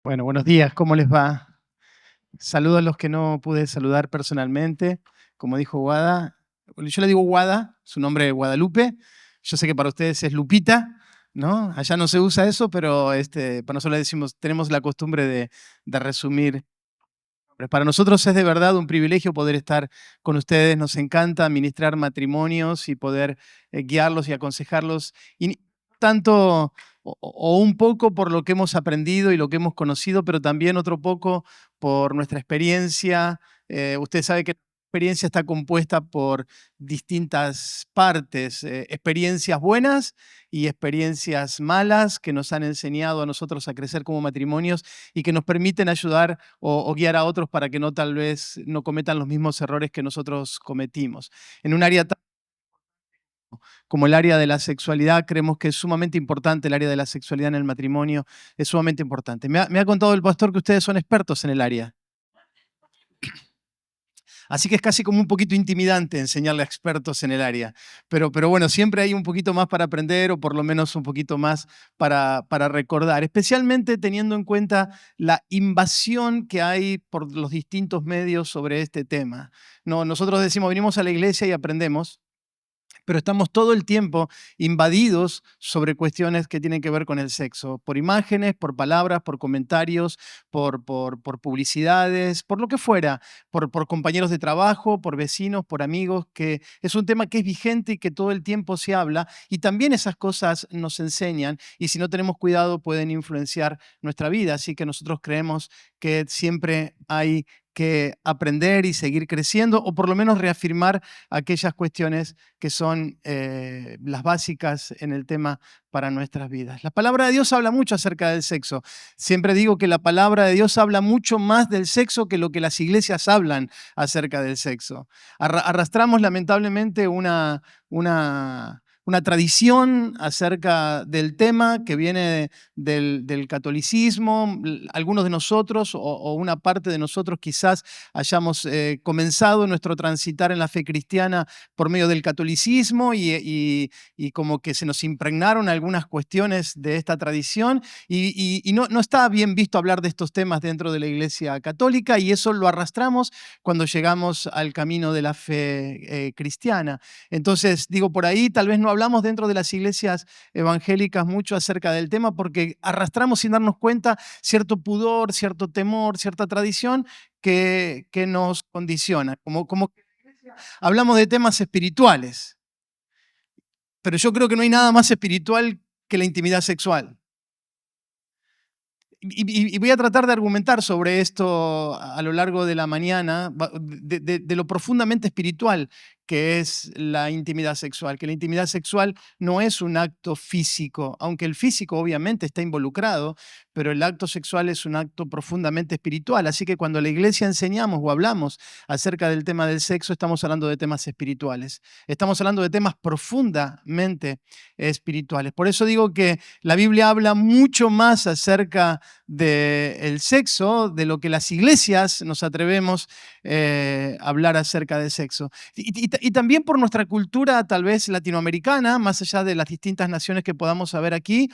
Bueno, buenos días, ¿cómo les va? Saludo a los que no pude saludar personalmente. Como dijo Guada, yo le digo Guada, su nombre es Guadalupe. Yo sé que para ustedes es Lupita, ¿no? Allá no se usa eso, pero para nosotros le decimos, tenemos la costumbre de resumir. Para nosotros es de verdad un privilegio poder estar con ustedes. Nos encanta administrar matrimonios y poder guiarlos y aconsejarlos. Y tanto o un poco por lo que hemos aprendido y lo que hemos conocido, pero también otro poco por nuestra experiencia. Usted sabe que la experiencia está compuesta por distintas partes, experiencias buenas y experiencias malas que nos han enseñado a nosotros a crecer como matrimonios y que nos permiten ayudar o guiar a otros para que no tal vez no cometan los mismos errores que nosotros cometimos. En un área como el área de la sexualidad, creemos que es sumamente importante el área de la sexualidad en el matrimonio, es sumamente importante. Me ha contado el pastor que ustedes son expertos en el área. Así que es casi como un poquito intimidante enseñarle a expertos en el área. Pero bueno, siempre hay un poquito más para aprender o por lo menos un poquito más para recordar, especialmente teniendo en cuenta la invasión que hay por los distintos medios sobre este tema. No, nosotros decimos, venimos a la iglesia y aprendemos, pero estamos todo el tiempo invadidos sobre cuestiones que tienen que ver con el sexo, por imágenes, por palabras, por comentarios, por publicidades, por lo que fuera, por compañeros de trabajo, por vecinos, por amigos, que es un tema que es vigente y que todo el tiempo se habla, y también esas cosas nos enseñan, y si no tenemos cuidado pueden influenciar nuestra vida, así que nosotros creemos que siempre hay que aprender y seguir creciendo, o por lo menos reafirmar aquellas cuestiones que son las básicas en el tema para nuestras vidas. La palabra de Dios habla mucho acerca del sexo. Siempre digo que la palabra de Dios habla mucho más del sexo que lo que las iglesias hablan acerca del sexo. Arrastramos lamentablemente una tradición acerca del tema que viene del catolicismo. Algunos de nosotros o una parte de nosotros quizás hayamos comenzado nuestro transitar en la fe cristiana por medio del catolicismo y como que se nos impregnaron algunas cuestiones de esta tradición y no está bien visto hablar de estos temas dentro de la Iglesia Católica y eso lo arrastramos cuando llegamos al camino de la fe cristiana. Entonces, digo, por ahí tal vez no hablamos dentro de las iglesias evangélicas mucho acerca del tema porque arrastramos sin darnos cuenta cierto pudor, cierto temor, cierta tradición que nos condiciona, como hablamos de temas espirituales, pero yo creo que no hay nada más espiritual que la intimidad sexual. Y voy a tratar de argumentar sobre esto a lo largo de la mañana, de lo profundamente espiritual que es la intimidad sexual, que la intimidad sexual no es un acto físico, aunque el físico obviamente está involucrado, pero el acto sexual es un acto profundamente espiritual. Así que cuando la iglesia enseñamos o hablamos acerca del tema del sexo, estamos hablando de temas espirituales. Estamos hablando de temas profundamente espirituales. Por eso digo que la Biblia habla mucho más acerca del sexo, de lo que las iglesias nos atrevemos a hablar acerca del sexo. Y también por nuestra cultura tal vez latinoamericana, más allá de las distintas naciones que podamos saber aquí,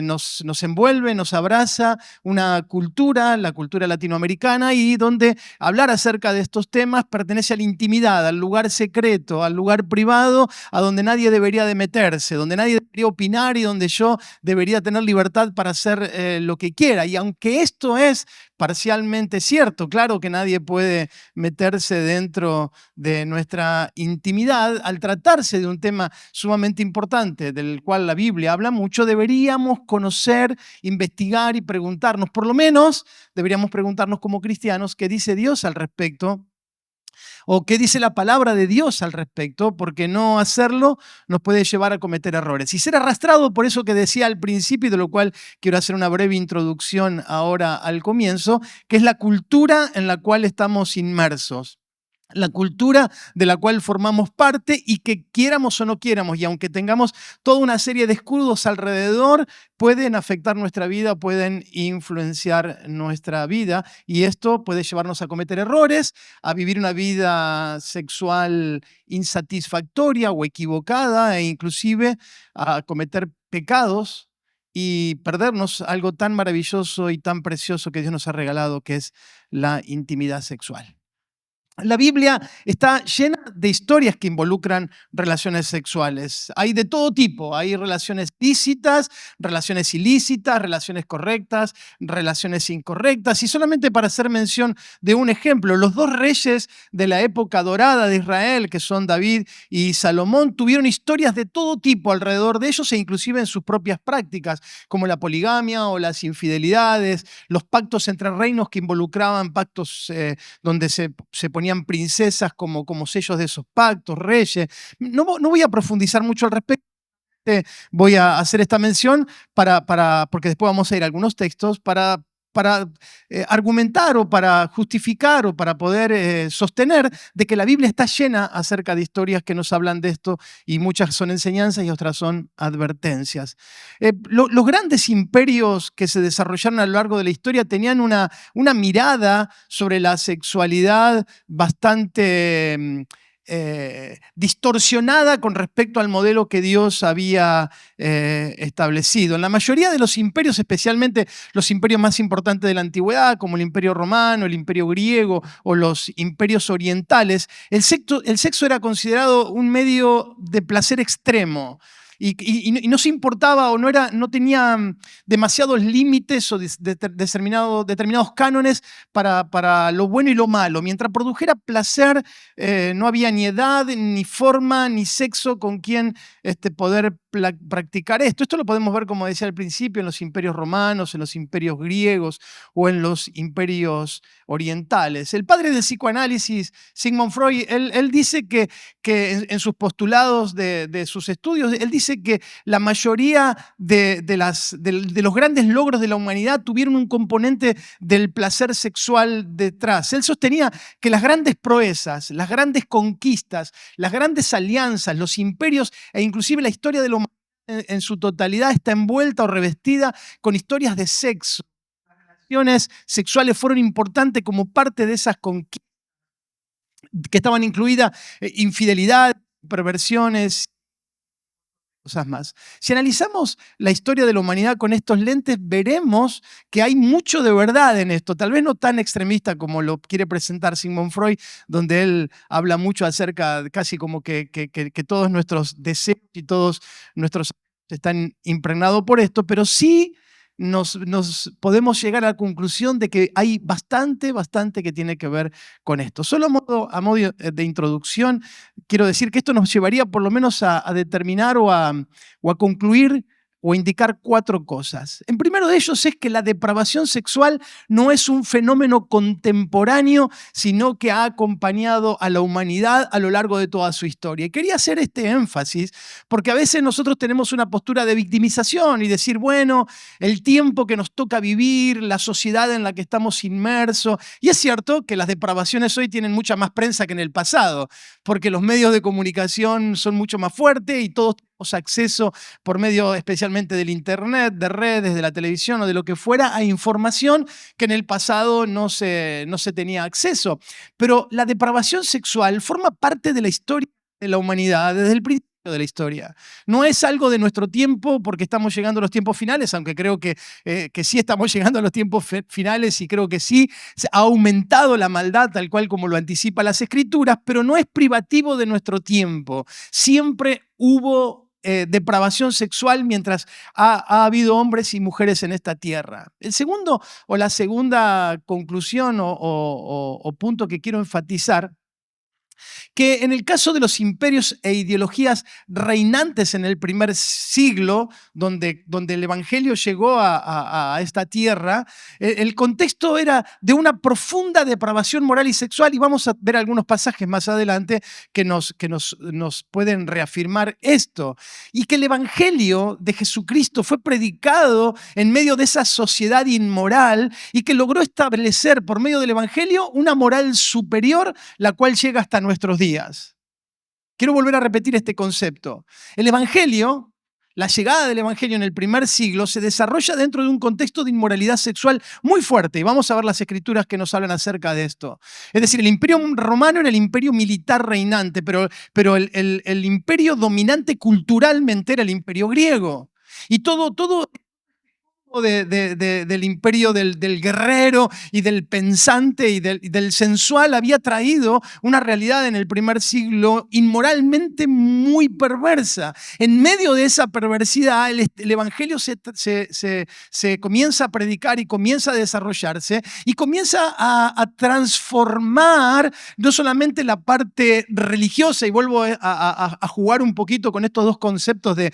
nos envuelve, nos abraza una cultura, la cultura latinoamericana, y donde hablar acerca de estos temas pertenece a la intimidad, al lugar secreto, al lugar privado, a donde nadie debería de meterse, donde nadie debería opinar y donde yo debería tener libertad para hacer lo que quiera. Y aunque esto es parcialmente cierto, claro que nadie puede meterse dentro de nuestra intimidad, al tratarse de un tema sumamente importante del cual la Biblia habla mucho, deberíamos conocer, investigar y preguntarnos, por lo menos deberíamos preguntarnos como cristianos, ¿qué dice Dios al respecto? ¿O qué dice la palabra de Dios al respecto? Porque no hacerlo nos puede llevar a cometer errores. Y ser arrastrado por eso que decía al principio y de lo cual quiero hacer una breve introducción ahora al comienzo, que es la cultura en la cual estamos inmersos. La cultura de la cual formamos parte y que quieramos o no quieramos, y aunque tengamos toda una serie de escudos alrededor, pueden afectar nuestra vida, pueden influenciar nuestra vida, y esto puede llevarnos a cometer errores, a vivir una vida sexual insatisfactoria o equivocada, e inclusive a cometer pecados y perdernos algo tan maravilloso y tan precioso que Dios nos ha regalado, que es la intimidad sexual. La Biblia está llena de historias que involucran relaciones sexuales. Hay de todo tipo. Hay relaciones lícitas, relaciones ilícitas, relaciones correctas, relaciones incorrectas. Y solamente para hacer mención de un ejemplo, los dos reyes de la época dorada de Israel, que son David y Salomón, tuvieron historias de todo tipo alrededor de ellos e inclusive en sus propias prácticas, como la poligamia o las infidelidades, los pactos entre reinos que involucraban pactos donde se ponían princesas como sellos de esos pactos, reyes. No voy a profundizar mucho al respecto. Voy a hacer esta mención porque después vamos a ir a algunos textos para argumentar o para justificar o para poder sostener de que la Biblia está llena acerca de historias que nos hablan de esto y muchas son enseñanzas y otras son advertencias. Los grandes imperios que se desarrollaron a lo largo de la historia tenían una mirada sobre la sexualidad bastante distorsionada con respecto al modelo que Dios había establecido. En la mayoría de los imperios, especialmente los imperios más importantes de la antigüedad, como el Imperio Romano, el Imperio Griego o los imperios orientales, el sexo era considerado un medio de placer extremo. Y no se importaba o no tenía demasiados límites o determinados cánones para lo bueno y lo malo. Mientras produjera placer, no había ni edad, ni forma, ni sexo con quien poder practicar esto. Esto lo podemos ver, como decía al principio, en los imperios romanos, en los imperios griegos o en los imperios orientales. El padre del psicoanálisis, Sigmund Freud, él dice que en sus postulados de sus estudios, él dice que la mayoría de los grandes logros de la humanidad tuvieron un componente del placer sexual detrás. Él sostenía que las grandes proezas, las grandes conquistas, las grandes alianzas, los imperios e inclusive la historia de la humanidad en su totalidad está envuelta o revestida con historias de sexo. Las relaciones sexuales fueron importantes como parte de esas conquistas que estaban incluidas infidelidad, perversiones, cosas más. Si analizamos la historia de la humanidad con estos lentes, veremos que hay mucho de verdad en esto, tal vez no tan extremista como lo quiere presentar Sigmund Freud, donde él habla mucho acerca, casi como que todos nuestros deseos y todos nuestros están impregnados por esto, pero sí nos podemos llegar a la conclusión de que hay bastante que tiene que ver con esto. Solo a modo de introducción, quiero decir que esto nos llevaría por lo menos a determinar o a concluir o indicar 4 cosas. En primero de ellos es que la depravación sexual no es un fenómeno contemporáneo, sino que ha acompañado a la humanidad a lo largo de toda su historia. Y quería hacer este énfasis porque a veces nosotros tenemos una postura de victimización y decir, bueno, el tiempo que nos toca vivir, la sociedad en la que estamos inmersos. Y es cierto que las depravaciones hoy tienen mucha más prensa que en el pasado, porque los medios de comunicación son mucho más fuertes y todos tenemos acceso por medio especialmente del internet, de redes, de la televisión o de lo que fuera, a información que en el pasado no se tenía acceso. Pero la depravación sexual forma parte de la historia de la humanidad desde el principio de la historia. No es algo de nuestro tiempo porque estamos llegando a los tiempos finales, aunque creo que sí estamos llegando a los tiempos finales y creo que sí ha aumentado la maldad tal cual como lo anticipa las Escrituras, pero no es privativo de nuestro tiempo. Siempre hubo depravación sexual mientras ha habido hombres y mujeres en esta tierra. El segundo o la segunda conclusión o punto que quiero enfatizar, que en el caso de los imperios e ideologías reinantes en el primer siglo, donde el Evangelio llegó a esta tierra, el contexto era de una profunda depravación moral y sexual, y vamos a ver algunos pasajes más adelante que nos pueden reafirmar esto. Y que el Evangelio de Jesucristo fue predicado en medio de esa sociedad inmoral y que logró establecer por medio del Evangelio una moral superior, la cual llega hasta nuestros días. Quiero volver a repetir este concepto. El Evangelio, la llegada del Evangelio en el primer siglo se desarrolla dentro de un contexto de inmoralidad sexual muy fuerte. Y vamos a ver las escrituras que nos hablan acerca de esto. Es decir, el imperio romano era el imperio militar reinante, pero el imperio dominante culturalmente era el imperio griego. Y todo del imperio del guerrero y del pensante y del sensual había traído una realidad en el primer siglo inmoralmente muy perversa. En medio de esa perversidad, el evangelio se comienza a predicar y comienza a desarrollarse y comienza a transformar no solamente la parte religiosa, y vuelvo a jugar un poquito con estos dos conceptos de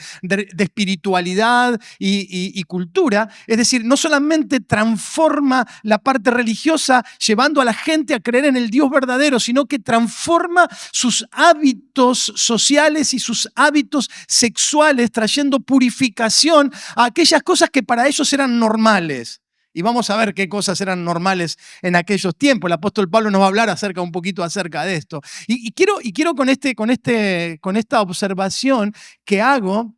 espiritualidad y cultura. Es decir, no solamente transforma la parte religiosa llevando a la gente a creer en el Dios verdadero, sino que transforma sus hábitos sociales y sus hábitos sexuales, trayendo purificación a aquellas cosas que para ellos eran normales. Y vamos a ver qué cosas eran normales en aquellos tiempos. El apóstol Pablo nos va a hablar un poquito acerca de esto. Y quiero con esta observación que hago,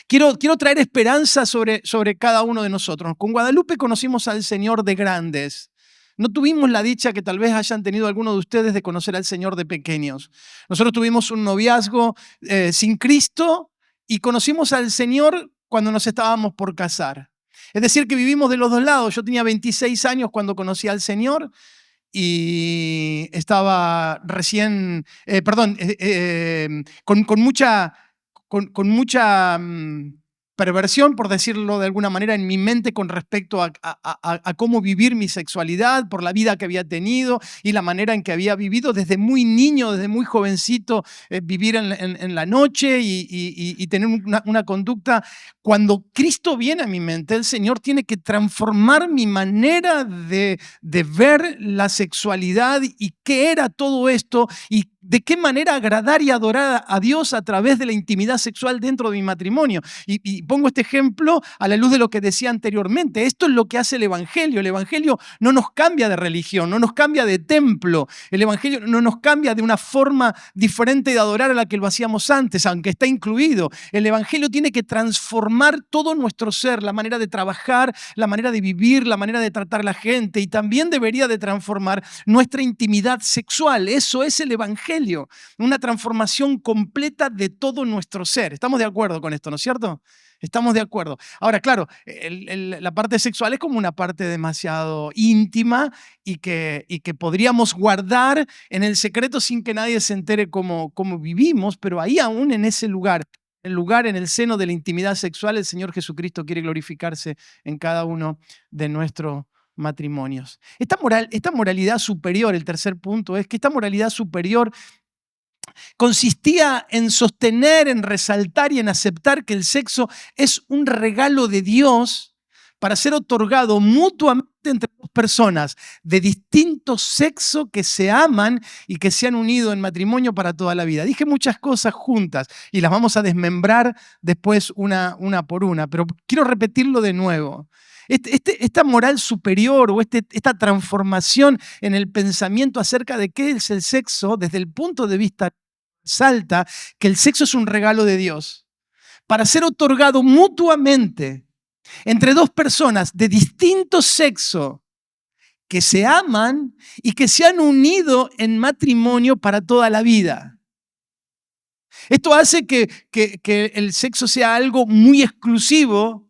quiero traer esperanza sobre cada uno de nosotros. Con Guadalupe conocimos al Señor de grandes. No tuvimos la dicha que tal vez hayan tenido algunos de ustedes de conocer al Señor de pequeños. Nosotros tuvimos un noviazgo sin Cristo y conocimos al Señor cuando nos estábamos por casar. Es decir, que vivimos de los dos lados. Yo tenía 26 años cuando conocí al Señor y estaba recién, con mucha perversión, por decirlo de alguna manera, en mi mente con respecto a cómo vivir mi sexualidad, por la vida que había tenido y la manera en que había vivido desde muy niño, desde muy jovencito, vivir en la noche y tener una conducta. Cuando Cristo viene a mi mente, el Señor tiene que transformar mi manera de ver la sexualidad y qué era todo esto y de qué manera agradar y adorar a Dios a través de la intimidad sexual dentro de mi matrimonio. Y pongo este ejemplo a la luz de lo que decía anteriormente. Esto es lo que hace el Evangelio. El Evangelio no nos cambia de religión, no nos cambia de templo. El Evangelio no nos cambia de una forma diferente de adorar a la que lo hacíamos antes, aunque está incluido. El Evangelio tiene que transformar todo nuestro ser, la manera de trabajar, la manera de vivir, la manera de tratar a la gente, y también debería de transformar nuestra intimidad sexual. Eso es el Evangelio, una transformación completa de todo nuestro ser. ¿Estamos de acuerdo con esto, no es cierto? Estamos de acuerdo. Ahora, claro, la parte sexual es como una parte demasiado íntima y que podríamos guardar en el secreto sin que nadie se entere cómo vivimos, pero ahí aún en ese lugar, en el seno de la intimidad sexual, el Señor Jesucristo quiere glorificarse en cada uno de nuestros matrimonios. Esta moralidad superior, el tercer punto, es que esta moralidad superior consistía en sostener, en resaltar y en aceptar que el sexo es un regalo de Dios para ser otorgado mutuamente entre dos personas de distinto sexo que se aman y que se han unido en matrimonio para toda la vida. Dije muchas cosas juntas y las vamos a desmembrar después una por una, pero quiero repetirlo de nuevo. Esta moral superior o esta transformación en el pensamiento acerca de qué es el sexo desde el punto de vista salta que el sexo es un regalo de Dios para ser otorgado mutuamente entre dos personas de distinto sexo que se aman y que se han unido en matrimonio para toda la vida. Esto hace que el sexo sea algo muy exclusivo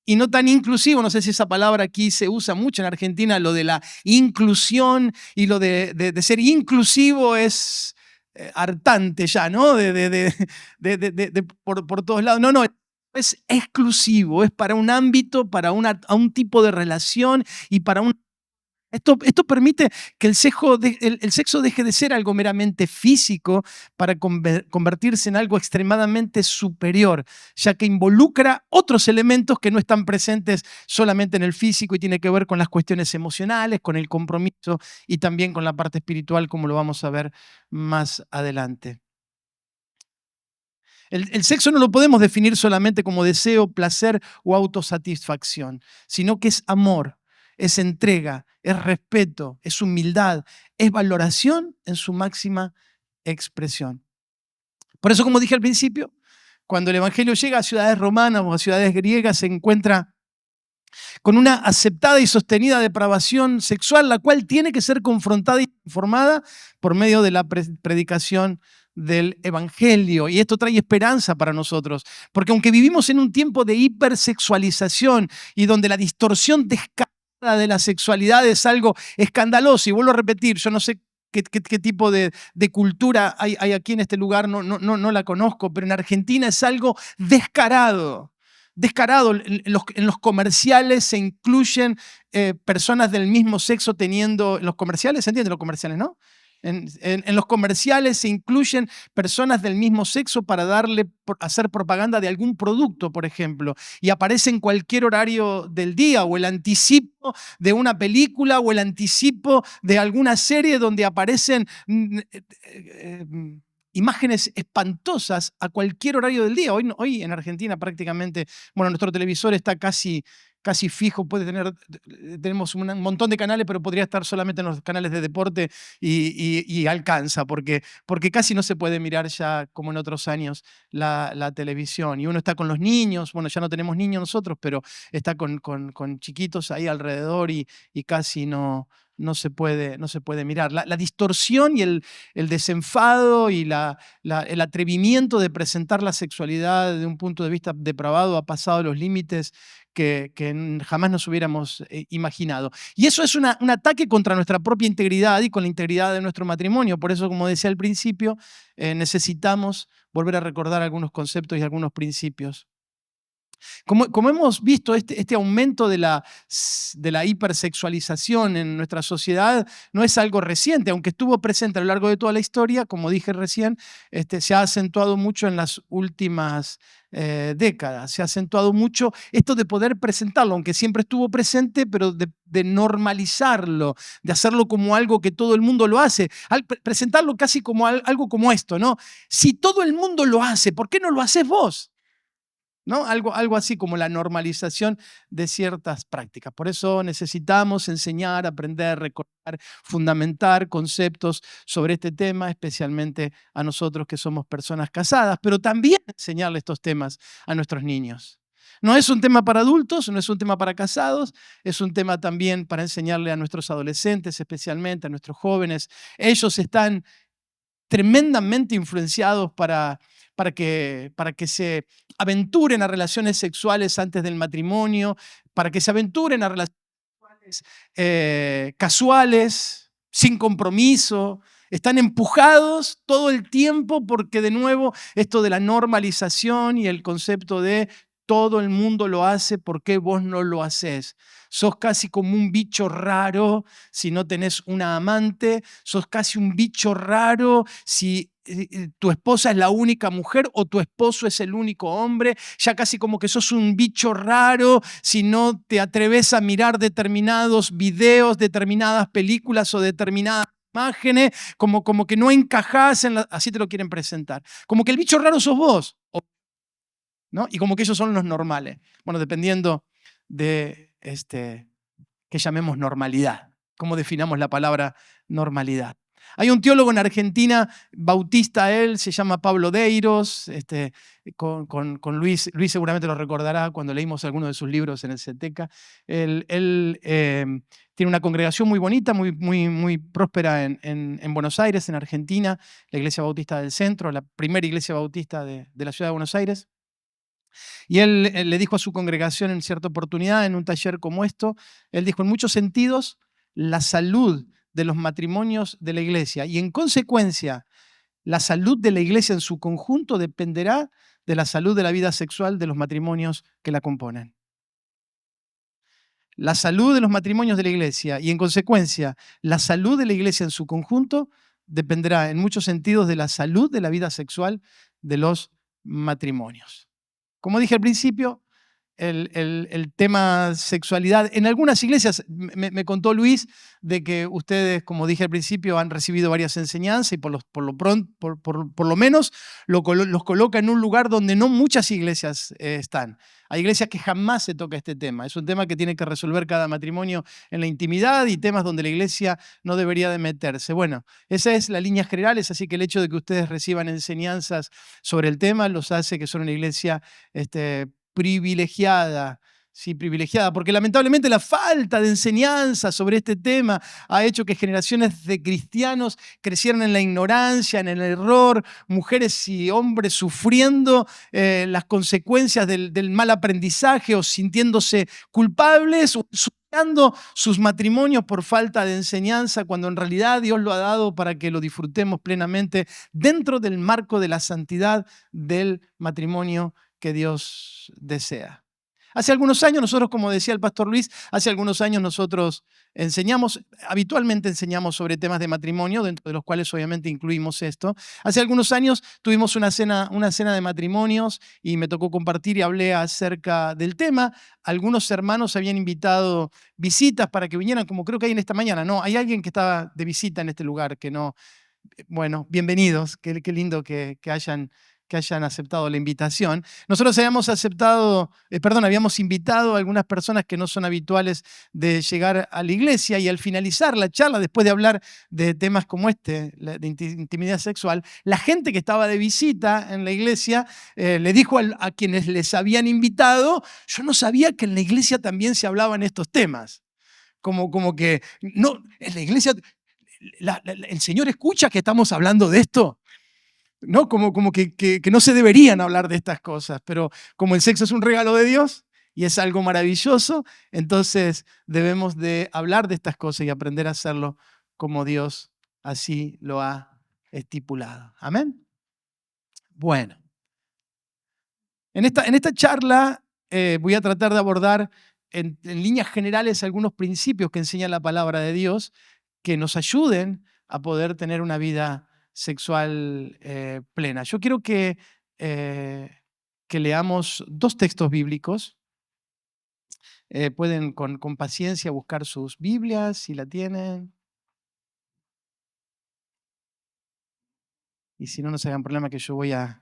y no tan inclusivo. No sé si esa palabra aquí se usa mucho en Argentina, lo de la inclusión y lo de ser inclusivo es hartante ya, ¿no? Por todos lados. No, es exclusivo, es para un ámbito, para a un tipo de relación y para un... Esto permite que el sexo deje de ser algo meramente físico para convertirse en algo extremadamente superior, ya que involucra otros elementos que no están presentes solamente en el físico y tiene que ver con las cuestiones emocionales, con el compromiso y también con la parte espiritual, como lo vamos a ver más adelante. El sexo no lo podemos definir solamente como deseo, placer o autosatisfacción, sino que es amor, es entrega, es respeto, es humildad, es valoración en su máxima expresión. Por eso, como dije al principio, cuando el Evangelio llega a ciudades romanas o a ciudades griegas, se encuentra con una aceptada y sostenida depravación sexual, la cual tiene que ser confrontada y informada por medio de la predicación del Evangelio. Y esto trae esperanza para nosotros, porque aunque vivimos en un tiempo de hipersexualización y donde la distorsión descarada de la sexualidad es algo escandaloso, y vuelvo a repetir, yo no sé qué tipo de cultura hay aquí en este lugar, no la conozco, pero en Argentina es algo descarado. Descarado, en los comerciales se incluyen personas del mismo sexo teniendo, en los comerciales, ¿se entienden los comerciales, no? En los comerciales se incluyen personas del mismo sexo para hacer propaganda de algún producto, por ejemplo, y aparece en cualquier horario del día, o el anticipo de una película, o el anticipo de alguna serie donde aparecen imágenes espantosas a cualquier horario del día. Hoy en Argentina prácticamente, bueno, nuestro televisor está casi fijo, tenemos un montón de canales, pero podría estar solamente en los canales de deporte y alcanza, porque casi no se puede mirar ya como en otros años la televisión. Y uno está con los niños, bueno, ya no tenemos niños nosotros, pero está con chiquitos ahí alrededor y casi no se puede mirar. La distorsión y el desenfado y el atrevimiento de presentar la sexualidad de un punto de vista depravado ha pasado los límites que jamás nos hubiéramos imaginado. Y eso es un ataque contra nuestra propia integridad y con la integridad de nuestro matrimonio. Por eso, como decía al principio, necesitamos volver a recordar algunos conceptos y algunos principios. Como hemos visto, este aumento de la hipersexualización en nuestra sociedad no es algo reciente, aunque estuvo presente a lo largo de toda la historia, como dije recién, se ha acentuado mucho en las últimas décadas. Se ha acentuado mucho esto de poder presentarlo, aunque siempre estuvo presente, pero de normalizarlo, de hacerlo como algo que todo el mundo lo hace, presentarlo casi como algo como esto, ¿no? Si todo el mundo lo hace, ¿por qué no lo haces vos? ¿No? Algo así como la normalización de ciertas prácticas. Por eso necesitamos enseñar, aprender, recordar, fundamentar conceptos sobre este tema, especialmente a nosotros que somos personas casadas, pero también enseñarle estos temas a nuestros niños. No es un tema para adultos, no es un tema para casados, es un tema también para enseñarle a nuestros adolescentes, especialmente a nuestros jóvenes. Ellos están tremendamente influenciados para que se aventuren a relaciones sexuales antes del matrimonio, para que se aventuren a relaciones sexuales casuales, sin compromiso. Están empujados todo el tiempo porque, de nuevo, esto de la normalización y el concepto de todo el mundo lo hace, ¿por qué vos no lo haces? Sos casi como un bicho raro si no tenés una amante, sos casi un bicho raro si tu esposa es la única mujer o tu esposo es el único hombre, ya casi como que sos un bicho raro si no te atreves a mirar determinados videos, determinadas películas o determinadas imágenes, como que no encajás así te lo quieren presentar. Como que el bicho raro sos vos, ¿no? Y como que ellos son los normales. Bueno, dependiendo de que llamemos normalidad, cómo definamos la palabra normalidad. Hay un teólogo en Argentina, bautista él, se llama Pablo Deiros, con Luis seguramente lo recordará cuando leímos algunos de sus libros en el CETECA. Él tiene una congregación muy bonita, muy próspera en Buenos Aires, en Argentina, la Iglesia Bautista del Centro, la primera iglesia bautista de la ciudad de Buenos Aires. Y él le dijo a su congregación en cierta oportunidad, en un taller como esto, él dijo, en muchos sentidos, la salud de los matrimonios de la iglesia y en consecuencia la salud de la iglesia en su conjunto dependerá de la salud de la vida sexual de los matrimonios que la componen. La salud de los matrimonios de la iglesia y en consecuencia la salud de la iglesia en su conjunto dependerá en muchos sentidos de la salud de la vida sexual de los matrimonios. Como dije al principio, el tema sexualidad, en algunas iglesias, me contó Luis, de que ustedes, como dije al principio, han recibido varias enseñanzas y por lo menos los coloca en un lugar donde no muchas iglesias están. Hay iglesias que jamás se toca este tema. Es un tema que tiene que resolver cada matrimonio en la intimidad y temas donde la iglesia no debería de meterse. Bueno, esa es la línea general, es así que el hecho de que ustedes reciban enseñanzas sobre el tema los hace que son una iglesia privilegiada sí, privilegiada, porque lamentablemente la falta de enseñanza sobre este tema ha hecho que generaciones de cristianos crecieran en la ignorancia, en el error, mujeres y hombres sufriendo las consecuencias del mal aprendizaje o sintiéndose culpables o sufriendo sus matrimonios por falta de enseñanza, cuando en realidad Dios lo ha dado para que lo disfrutemos plenamente dentro del marco de la santidad del matrimonio que Dios desea. Hace algunos años nosotros, como decía el pastor Luis, hace algunos años nosotros habitualmente enseñamos sobre temas de matrimonio, dentro de los cuales obviamente incluimos esto. Hace algunos años tuvimos una cena de matrimonios y me tocó compartir y hablé acerca del tema. Algunos hermanos habían invitado visitas para que vinieran, como creo que hay en esta mañana. No, hay alguien que estaba de visita en este lugar, que no. Bueno, bienvenidos, qué lindo que hayan aceptado la invitación. Nosotros habíamos invitado a algunas personas que no son habituales de llegar a la iglesia, y al finalizar la charla, después de hablar de temas como este, de intimidad sexual, la gente que estaba de visita en la iglesia le dijo a quienes les habían invitado: yo no sabía que en la iglesia también se hablaban estos temas. Como que, no, en la iglesia el Señor escucha que estamos hablando de esto. ¿No? Como que no se deberían hablar de estas cosas, pero como el sexo es un regalo de Dios y es algo maravilloso, entonces debemos de hablar de estas cosas y aprender a hacerlo como Dios así lo ha estipulado. Amén. Bueno, en esta charla voy a tratar de abordar en líneas generales algunos principios que enseña la palabra de Dios que nos ayuden a poder tener una vida sexual plena. Yo quiero que leamos dos textos bíblicos. Pueden con paciencia buscar sus Biblias si la tienen. Y si no, no se hagan problema que yo voy a...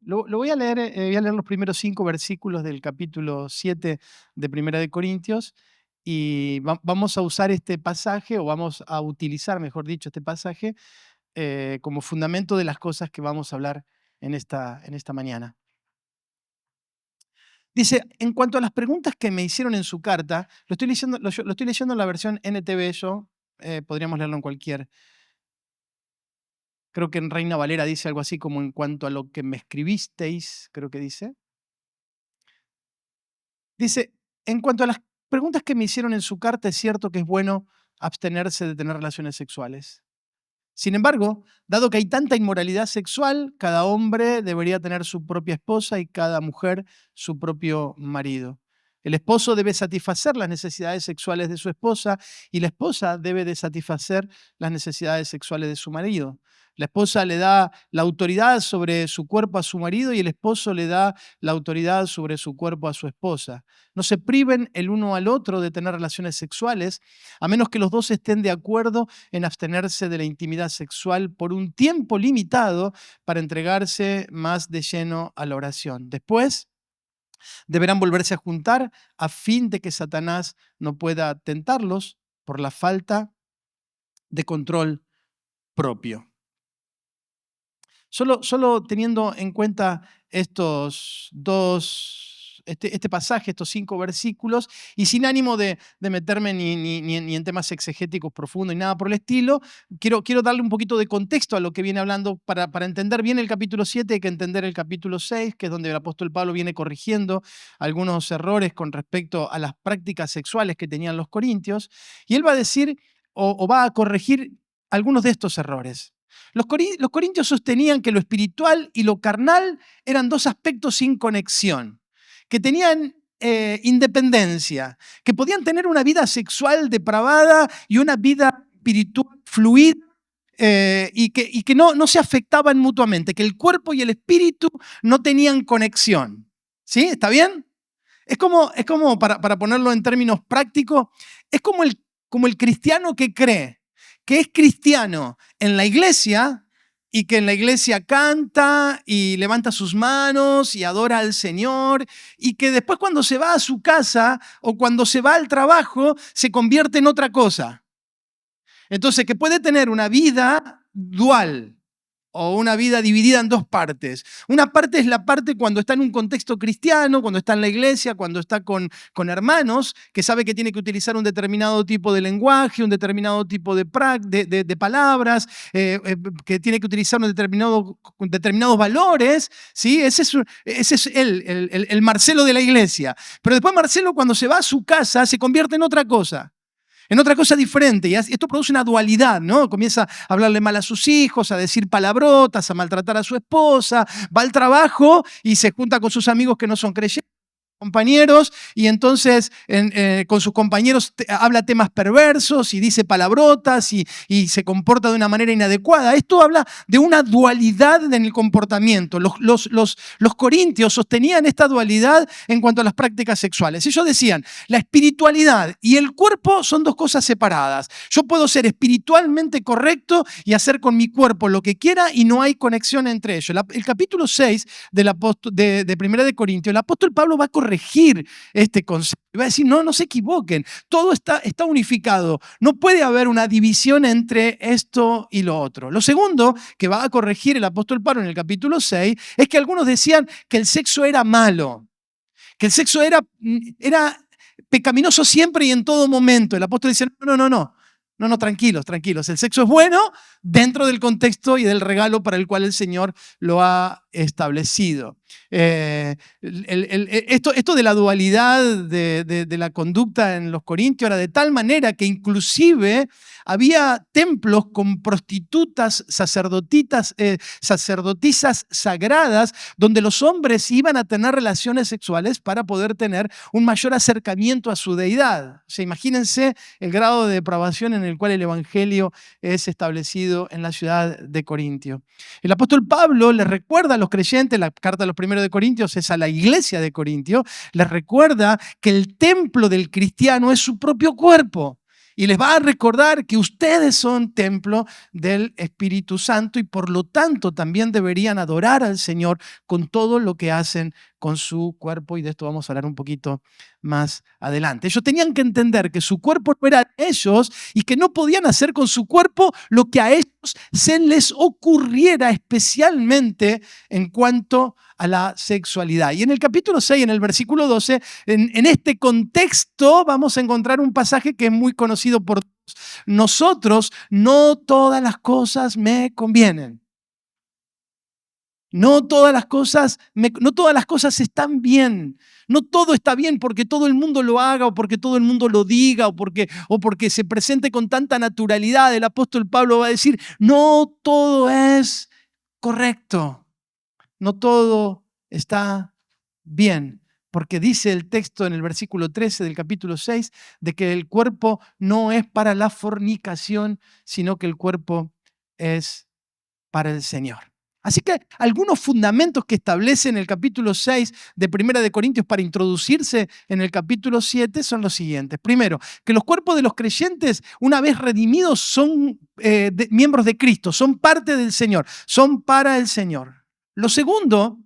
Lo voy a leer los primeros 5 versículos del capítulo 7 de Primera de Corintios, y vamos a usar este pasaje, o vamos a utilizar, mejor dicho, este pasaje como fundamento de las cosas que vamos a hablar en esta mañana. Dice: en cuanto a las preguntas que me hicieron en su carta, lo estoy leyendo en la versión NTV yo, podríamos leerlo en cualquier. Creo que en Reina Valera dice algo así como: en cuanto a lo que me escribisteis, creo que dice. Dice: en cuanto a las preguntas que me hicieron en su carta, es cierto que es bueno abstenerse de tener relaciones sexuales. Sin embargo, dado que hay tanta inmoralidad sexual, cada hombre debería tener su propia esposa y cada mujer su propio marido. El esposo debe satisfacer las necesidades sexuales de su esposa y la esposa debe de satisfacer las necesidades sexuales de su marido. La esposa le da la autoridad sobre su cuerpo a su marido y el esposo le da la autoridad sobre su cuerpo a su esposa. No se priven el uno al otro de tener relaciones sexuales, a menos que los dos estén de acuerdo en abstenerse de la intimidad sexual por un tiempo limitado para entregarse más de lleno a la oración. Después, deberán volverse a juntar a fin de que Satanás no pueda tentarlos por la falta de control propio. Solo teniendo en cuenta este pasaje, estos 5 versículos, y sin ánimo de meterme ni en temas exegéticos profundos ni nada por el estilo, quiero darle un poquito de contexto a lo que viene hablando. Para entender bien el capítulo 7 hay que entender el capítulo 6, que es donde el apóstol Pablo viene corrigiendo algunos errores con respecto a las prácticas sexuales que tenían los corintios, y él va a decir o va a corregir algunos de estos errores. Los corintios sostenían que lo espiritual y lo carnal eran dos aspectos sin conexión, que tenían independencia, que podían tener una vida sexual depravada y una vida espiritual fluida, y que no se afectaban mutuamente, que el cuerpo y el espíritu no tenían conexión. ¿Sí? ¿Está bien? Es como para ponerlo en términos prácticos, es como el cristiano que cree que es cristiano en la iglesia y que en la iglesia canta y levanta sus manos y adora al Señor, y que después cuando se va a su casa o cuando se va al trabajo se convierte en otra cosa. Entonces, que puede tener una vida dual o una vida dividida en dos partes. Una parte es la parte cuando está en un contexto cristiano, cuando está en la iglesia, cuando está con hermanos, que sabe que tiene que utilizar un determinado tipo de lenguaje, un determinado tipo de palabras, que tiene que utilizar determinados valores. ¿Sí? Ese es el Marcelo de la iglesia. Pero después Marcelo, cuando se va a su casa, se convierte en otra cosa diferente. Y esto produce una dualidad, ¿no? Comienza a hablarle mal a sus hijos, a decir palabrotas, a maltratar a su esposa, va al trabajo y se junta con sus amigos que no son creyentes, compañeros, y entonces con sus compañeros habla temas perversos y dice palabrotas y se comporta de una manera inadecuada. Esto habla de una dualidad en el comportamiento. Los corintios sostenían esta dualidad en cuanto a las prácticas sexuales. Ellos decían, la espiritualidad y el cuerpo son dos cosas separadas. Yo puedo ser espiritualmente correcto y hacer con mi cuerpo lo que quiera y no hay conexión entre ellos. El capítulo 6 de Primera de Corintios, el apóstol Pablo va a corregir este concepto. Va a decir, no se equivoquen, todo está unificado. No puede haber una división entre esto y lo otro. Lo segundo que va a corregir el apóstol Pablo en el capítulo 6 es que algunos decían que el sexo era malo, que el sexo era pecaminoso siempre y en todo momento. El apóstol dice, no, tranquilos. El sexo es bueno dentro del contexto y del regalo para el cual el Señor lo ha establecido. Esto de la dualidad de la conducta en los corintios era de tal manera que inclusive había templos con prostitutas, sacerdotisas sagradas, donde los hombres iban a tener relaciones sexuales para poder tener un mayor acercamiento a su deidad. O sea, imagínense el grado de depravación en el cual el evangelio es establecido en la ciudad de Corintio. El apóstol Pablo les recuerda a los creyentes, la carta de los primeros de Corintios es a la iglesia de Corintio, les recuerda que el templo del cristiano es su propio cuerpo. Y les va a recordar que ustedes son templo del Espíritu Santo y por lo tanto también deberían adorar al Señor con todo lo que hacen con su cuerpo. Y de esto vamos a hablar un poquito más adelante. Ellos tenían que entender que su cuerpo no era de ellos y que no podían hacer con su cuerpo lo que a ellos se les ocurriera, especialmente en cuanto a la sexualidad. Y en el capítulo 6, en el versículo 12, en este contexto vamos a encontrar un pasaje que es muy conocido por todos. Nosotros, no todas las cosas me convienen. No todas las cosas están bien. No todo está bien porque todo el mundo lo haga o porque todo el mundo lo diga o porque se presente con tanta naturalidad. El apóstol Pablo va a decir, no todo es correcto. No todo está bien. Porque dice el texto en el versículo 13 del capítulo 6 de que el cuerpo no es para la fornicación, sino que el cuerpo es para el Señor. Así que algunos fundamentos que establece en el capítulo 6 de Primera de Corintios para introducirse en el capítulo 7 son los siguientes. Primero, que los cuerpos de los creyentes, una vez redimidos, son miembros de Cristo, son parte del Señor, son para el Señor. Lo segundo,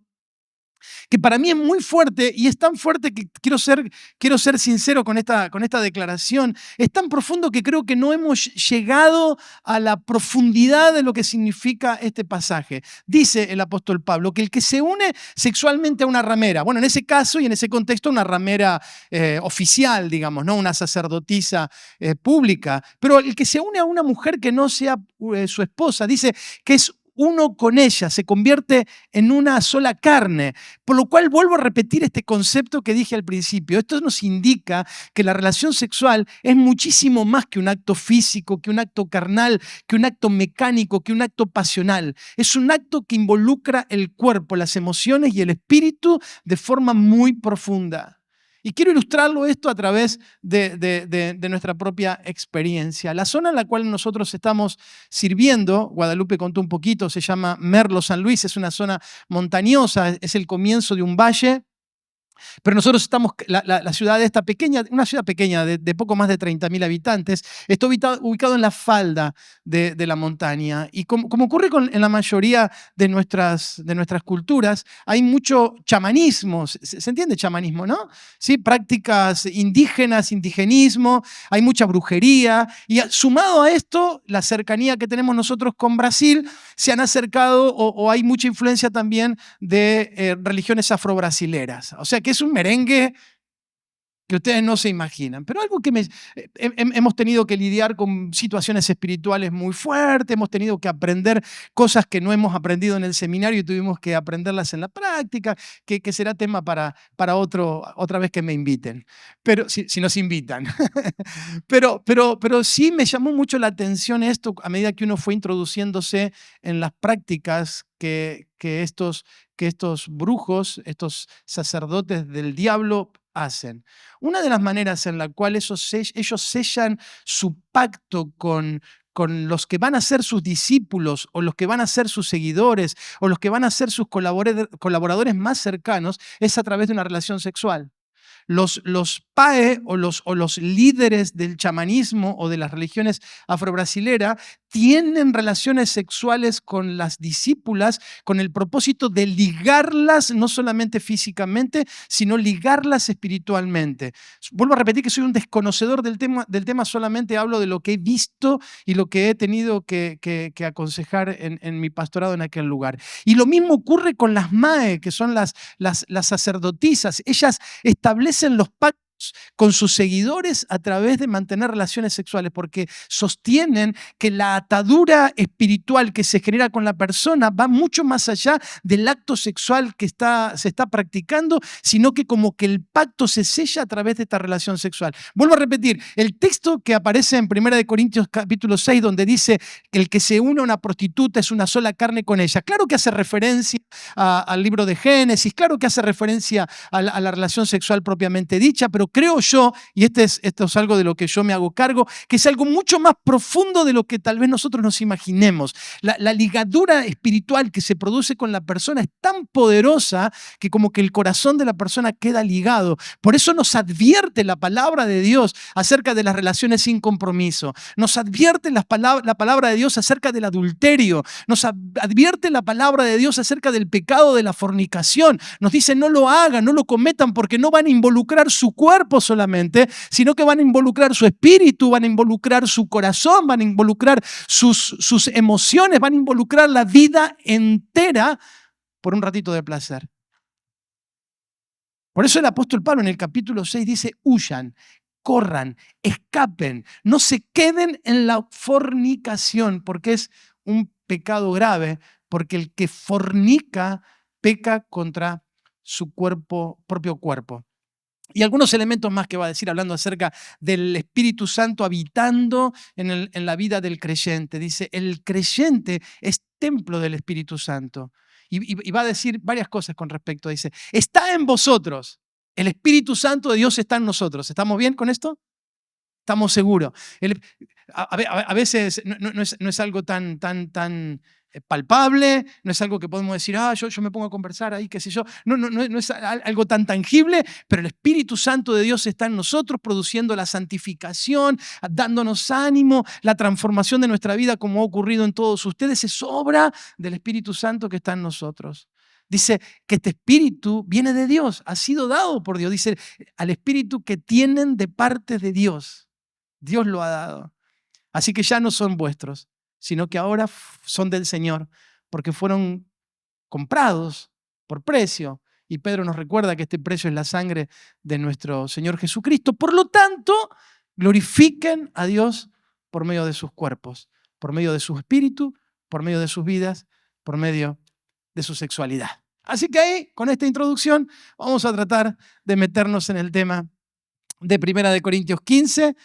que para mí es muy fuerte y es tan fuerte que quiero ser sincero con esta declaración, es tan profundo que creo que no hemos llegado a la profundidad de lo que significa este pasaje. Dice el apóstol Pablo que el que se une sexualmente a una ramera, bueno, en ese caso y en ese contexto una ramera oficial, digamos, ¿no? Una sacerdotisa pública, pero el que se une a una mujer que no sea su esposa, dice que es uno con ella, se convierte en una sola carne. Por lo cual vuelvo a repetir este concepto que dije al principio. Esto nos indica que la relación sexual es muchísimo más que un acto físico, que un acto carnal, que un acto mecánico, que un acto pasional. Es un acto que involucra el cuerpo, las emociones y el espíritu de forma muy profunda. Y quiero ilustrarlo esto a través de nuestra propia experiencia. La zona en la cual nosotros estamos sirviendo, Guadalupe contó un poquito, se llama Merlo San Luis, es una zona montañosa, es el comienzo de un valle Pero nosotros estamos, la ciudad esta pequeña, una ciudad pequeña de poco más de 30.000 habitantes, está ubicado en la falda de la montaña. Y como ocurre en la mayoría de nuestras culturas, hay mucho chamanismo. ¿Se entiende chamanismo, no? ¿Sí? Prácticas indígenas, indigenismo, hay mucha brujería. Y sumado a esto, la cercanía que tenemos nosotros con Brasil, se han acercado o hay mucha influencia también de religiones afrobrasileras. O sea que es un merengue que ustedes no se imaginan. Pero algo que hemos tenido que lidiar con situaciones espirituales muy fuertes, hemos tenido que aprender cosas que no hemos aprendido en el seminario y tuvimos que aprenderlas en la práctica, que será tema para otra vez que me inviten, pero si nos invitan. Pero sí me llamó mucho la atención esto a medida que uno fue introduciéndose en las prácticas que estos brujos, estos sacerdotes del diablo hacen. Una de las maneras en la cual ellos sellan su pacto con los que van a ser sus discípulos o los que van a ser sus seguidores o los que van a ser sus colaboradores más cercanos es a través de una relación sexual. Los PAE o los líderes del chamanismo o de las religiones afrobrasileras tienen relaciones sexuales con las discípulas con el propósito de ligarlas no solamente físicamente, sino ligarlas espiritualmente. Vuelvo a repetir que soy un desconocedor del tema, solamente hablo de lo que he visto y lo que he tenido que aconsejar en mi pastorado en aquel lugar. Y lo mismo ocurre con las MAE, que son las sacerdotisas. Ellas establecen los pactos con sus seguidores a través de mantener relaciones sexuales, porque sostienen que la atadura espiritual que se genera con la persona va mucho más allá del acto sexual que se está practicando, sino que como que el pacto se sella a través de esta relación sexual. Vuelvo a repetir, el texto que aparece en 1 Corintios capítulo 6, donde dice que el que se une a una prostituta es una sola carne con ella, claro que hace referencia al libro de Génesis, claro que hace referencia a la relación sexual propiamente dicha, pero creo yo, y esto es algo de lo que yo me hago cargo, que es algo mucho más profundo de lo que tal vez nosotros nos imaginemos. La ligadura espiritual que se produce con la persona es tan poderosa que como que el corazón de la persona queda ligado. Por eso nos advierte la palabra de Dios acerca de las relaciones sin compromiso. Nos advierte la palabra de Dios acerca del adulterio. Nos advierte la palabra de Dios acerca del pecado de la fornicación. Nos dice no lo hagan, no lo cometan porque no van a involucrar su cuerpo solamente, sino que van a involucrar su espíritu, van a involucrar su corazón, van a involucrar sus emociones, van a involucrar la vida entera por un ratito de placer. Por eso el apóstol Pablo en el capítulo 6 dice, huyan, corran, escapen, no se queden en la fornicación, porque es un pecado grave, porque el que fornica peca contra su propio cuerpo. Y algunos elementos más que va a decir hablando acerca del Espíritu Santo habitando en la vida del creyente. Dice, el creyente es templo del Espíritu Santo. Y va a decir varias cosas con respecto. Dice, está en vosotros. El Espíritu Santo de Dios está en nosotros. ¿Estamos bien con esto? Estamos seguros. A veces no es algo tan palpable, no es algo que podemos decir, yo me pongo a conversar ahí, qué sé yo. No es algo tan tangible, pero el Espíritu Santo de Dios está en nosotros, produciendo la santificación, dándonos ánimo, la transformación de nuestra vida, como ha ocurrido en todos ustedes, es obra del Espíritu Santo que está en nosotros. Dice que este Espíritu viene de Dios, ha sido dado por Dios. Dice, al Espíritu que tienen de parte de Dios. Dios lo ha dado. Así que ya no son vuestros, sino que ahora son del Señor, porque fueron comprados por precio. Y Pedro nos recuerda que este precio es la sangre de nuestro Señor Jesucristo. Por lo tanto, glorifiquen a Dios por medio de sus cuerpos, por medio de su espíritu, por medio de sus vidas, por medio de su sexualidad. Así que ahí, con esta introducción, vamos a tratar de meternos en el tema de 1 Corintios 15.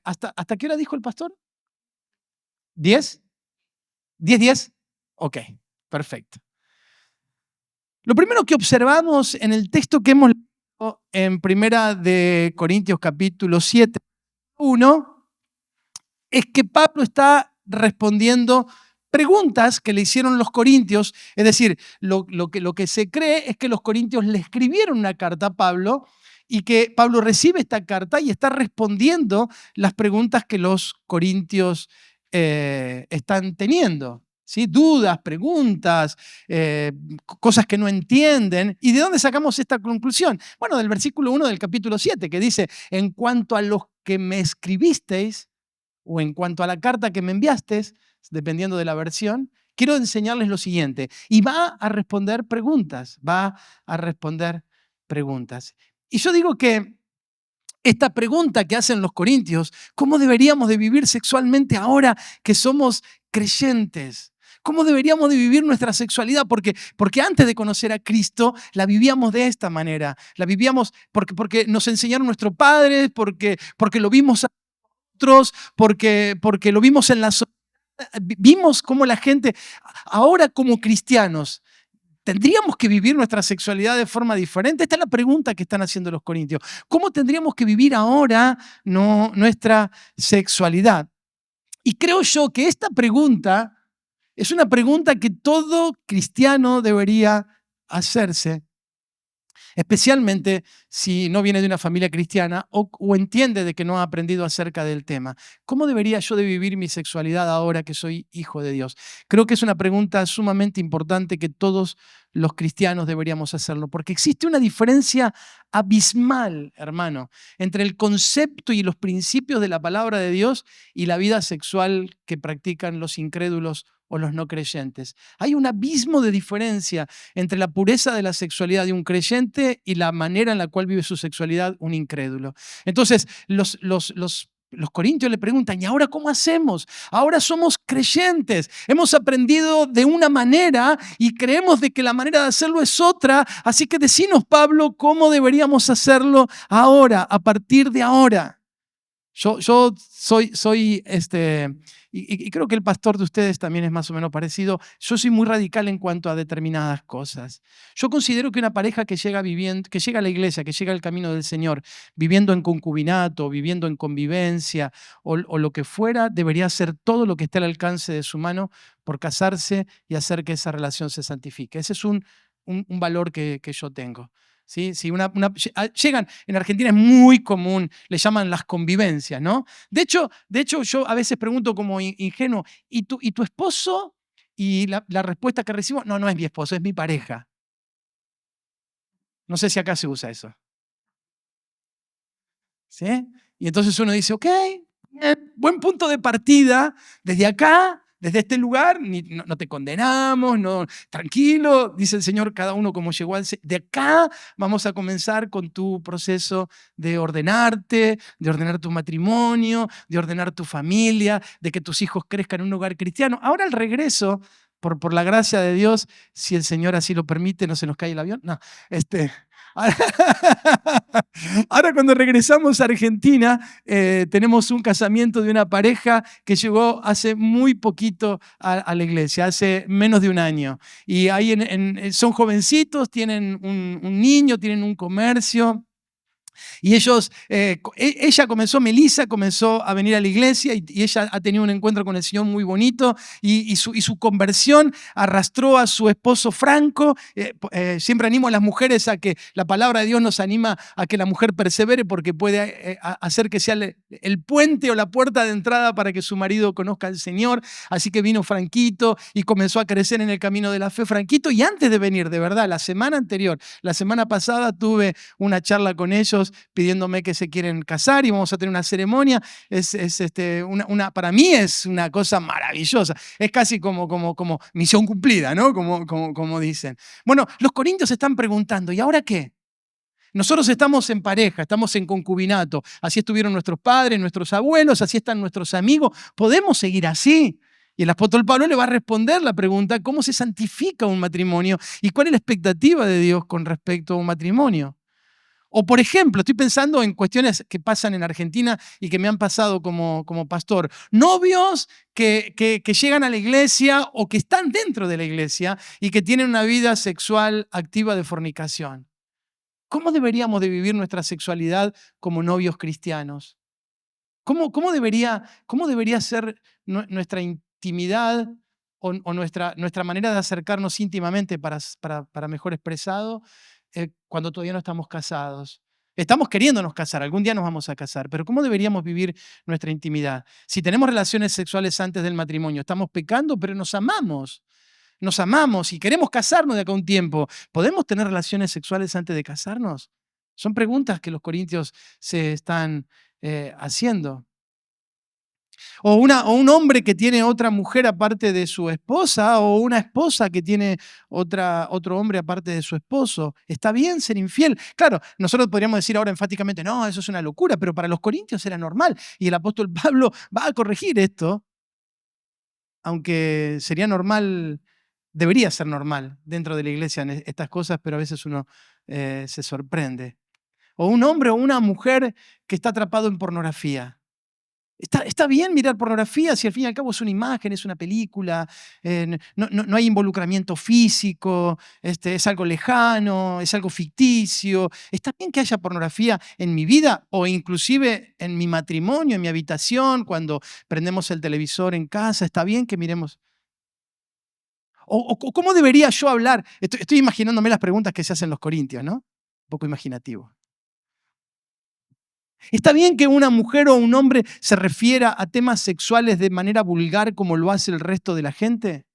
¿Hasta qué hora dijo el pastor? ¿10? ¿10? Ok, perfecto. Lo primero que observamos en el texto que hemos leído en 1 Corintios capítulo 7, 1, es que Pablo está respondiendo preguntas que le hicieron los corintios. Es decir, lo que se cree es que los corintios le escribieron una carta a Pablo y que Pablo recibe esta carta y está respondiendo las preguntas que los corintios están teniendo. ¿Sí? Dudas, preguntas, cosas que no entienden. ¿Y de dónde sacamos esta conclusión? Bueno, del versículo 1 del capítulo 7, que dice: en cuanto a los que me escribisteis, o en cuanto a la carta que me enviasteis, dependiendo de la versión, quiero enseñarles lo siguiente. Y va a responder preguntas, va a responder preguntas. Y yo digo que esta pregunta que hacen los corintios: ¿cómo deberíamos de vivir sexualmente ahora que somos creyentes? ¿Cómo deberíamos de vivir nuestra sexualidad? Porque antes de conocer a Cristo la vivíamos de esta manera. La vivíamos porque nos enseñaron nuestros padres, porque lo vimos a otros, porque lo vimos en la sociedad. Vimos cómo la gente, ahora como cristianos, ¿tendríamos que vivir nuestra sexualidad de forma diferente? Esta es la pregunta que están haciendo los corintios. ¿Cómo tendríamos que vivir ahora nuestra sexualidad? Y creo yo que esta pregunta es una pregunta que todo cristiano debería hacerse, especialmente si no viene de una familia cristiana o entiende de que no ha aprendido acerca del tema. ¿Cómo debería yo de vivir mi sexualidad ahora que soy hijo de Dios? Creo que es una pregunta sumamente importante que todos los cristianos deberíamos hacerlo, porque existe una diferencia abismal, hermano, entre el concepto y los principios de la palabra de Dios y la vida sexual que practican los incrédulos o los no creyentes. Hay un abismo de diferencia entre la pureza de la sexualidad de un creyente y la manera en la cual vive su sexualidad un incrédulo. Entonces, los corintios le preguntan: ¿y ahora cómo hacemos? Ahora somos creyentes, hemos aprendido de una manera y creemos de que la manera de hacerlo es otra, así que decinos, Pablo, cómo deberíamos hacerlo ahora, a partir de ahora. Yo soy y creo que el pastor de ustedes también es más o menos parecido. Yo soy muy radical en cuanto a determinadas cosas. Yo considero que una pareja que llega a la iglesia, que llega al camino del Señor, viviendo en concubinato, viviendo en convivencia o lo que fuera, debería hacer todo lo que esté al alcance de su mano por casarse y hacer que esa relación se santifique. Ese es un valor que yo tengo. ¿Sí? Si llegan, en Argentina es muy común, le llaman las convivencias, ¿no? De hecho yo a veces pregunto como ingenuo: ¿y tu esposo? Y la respuesta que recibo: no, no es mi esposo, es mi pareja. No sé si acá se usa eso. ¿Sí? Y entonces uno dice: ok, buen punto de partida, desde acá, desde este lugar, no te condenamos, no, tranquilo, dice el Señor, cada uno como llegó de acá vamos a comenzar con tu proceso de ordenarte, de ordenar tu matrimonio, de ordenar tu familia, de que tus hijos crezcan en un hogar cristiano. Ahora al regreso, por la gracia de Dios, si el Señor así lo permite, no se nos cae el avión, no, ahora cuando regresamos a Argentina, tenemos un casamiento de una pareja que llegó hace muy poquito a la iglesia, hace menos de un año. Y ahí son jovencitos, tienen un niño, tienen un comercio. Y Melissa comenzó a venir a la iglesia y ella ha tenido un encuentro con el Señor muy bonito y su conversión arrastró a su esposo Franco. Siempre animo a las mujeres a que la palabra de Dios nos anima a que la mujer persevere porque puede hacer que sea el puente o la puerta de entrada para que su marido conozca al Señor. Así que vino Franquito y comenzó a crecer en el camino de la fe Franquito. Y antes de venir, de verdad, la semana pasada tuve una charla con ellos pidiéndome que se quieren casar y vamos a tener una ceremonia. Para mí es una cosa maravillosa. Es casi como misión cumplida, ¿no? Como dicen. Bueno, los corintios están preguntando: ¿y ahora qué? Nosotros estamos en pareja, estamos en concubinato. Así estuvieron nuestros padres, nuestros abuelos, así están nuestros amigos. ¿Podemos seguir así? Y el apóstol Pablo le va a responder la pregunta: ¿cómo se santifica un matrimonio? ¿Y cuál es la expectativa de Dios con respecto a un matrimonio? O, por ejemplo, estoy pensando en cuestiones que pasan en Argentina y que me han pasado como pastor. Novios que llegan a la iglesia o que están dentro de la iglesia y que tienen una vida sexual activa de fornicación. ¿Cómo deberíamos de vivir nuestra sexualidad como novios cristianos? ¿Cómo debería ser nuestra intimidad o nuestra manera de acercarnos íntimamente para mejor expresado, cuando todavía no estamos casados. Estamos queriéndonos casar, algún día nos vamos a casar, pero ¿cómo deberíamos vivir nuestra intimidad? Si tenemos relaciones sexuales antes del matrimonio, estamos pecando, pero nos amamos y queremos casarnos de acá a un tiempo. ¿Podemos tener relaciones sexuales antes de casarnos? Son preguntas que los corintios se están haciendo. O un hombre que tiene otra mujer aparte de su esposa, o una esposa que tiene otro hombre aparte de su esposo. ¿Está bien ser infiel? Claro, nosotros podríamos decir ahora enfáticamente, no, eso es una locura, pero para los corintios era normal. Y el apóstol Pablo va a corregir esto, aunque sería normal, debería ser normal dentro de la iglesia en estas cosas, pero a veces uno se sorprende. O un hombre o una mujer que está atrapado en pornografía. Está bien mirar pornografía si al fin y al cabo es una imagen, es una película, no hay involucramiento físico, es algo lejano, es algo ficticio. Está bien que haya pornografía en mi vida o inclusive en mi matrimonio, en mi habitación, cuando prendemos el televisor en casa. Está bien que miremos. O ¿cómo debería yo hablar? Estoy imaginándome las preguntas que se hacen los corintios, ¿no? Un poco imaginativo. ¿Está bien que una mujer o un hombre se refiera a temas sexuales de manera vulgar como lo hace el resto de la gente?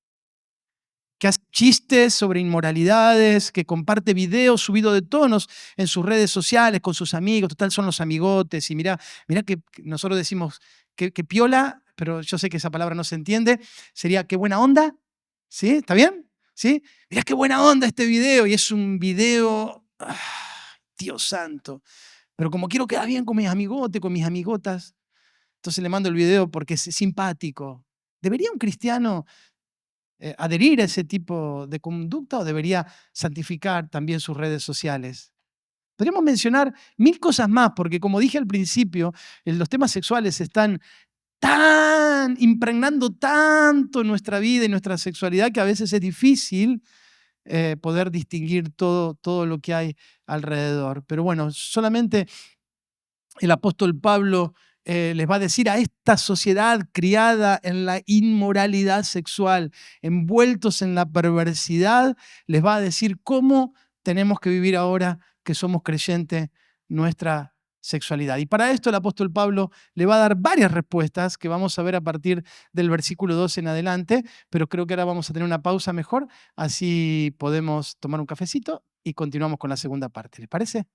Que hace chistes sobre inmoralidades, que comparte videos subidos de tonos en sus redes sociales con sus amigos, total son los amigotes, y mirá que nosotros decimos que piola, pero yo sé que esa palabra no se entiende, sería qué buena onda, ¿sí? ¿Está bien? ¿Sí? Mirá qué buena onda este video, y es un video, Dios santo, pero como quiero quedar bien con mis amigotes, con mis amigotas, entonces le mando el video porque es simpático. ¿Debería un cristiano adherir a ese tipo de conducta o debería santificar también sus redes sociales? Podríamos mencionar mil cosas más, porque como dije al principio, los temas sexuales están tan impregnando tanto nuestra vida y nuestra sexualidad que a veces es difícil poder distinguir todo lo que hay alrededor. Pero bueno, solamente el apóstol Pablo les va a decir a esta sociedad criada en la inmoralidad sexual, envueltos en la perversidad, les va a decir cómo tenemos que vivir ahora que somos creyentes nuestra sexualidad. Y para esto el apóstol Pablo le va a dar varias respuestas que vamos a ver a partir del versículo 12 en adelante, pero creo que ahora vamos a tener una pausa mejor, así podemos tomar un cafecito y continuamos con la segunda parte. ¿Les parece?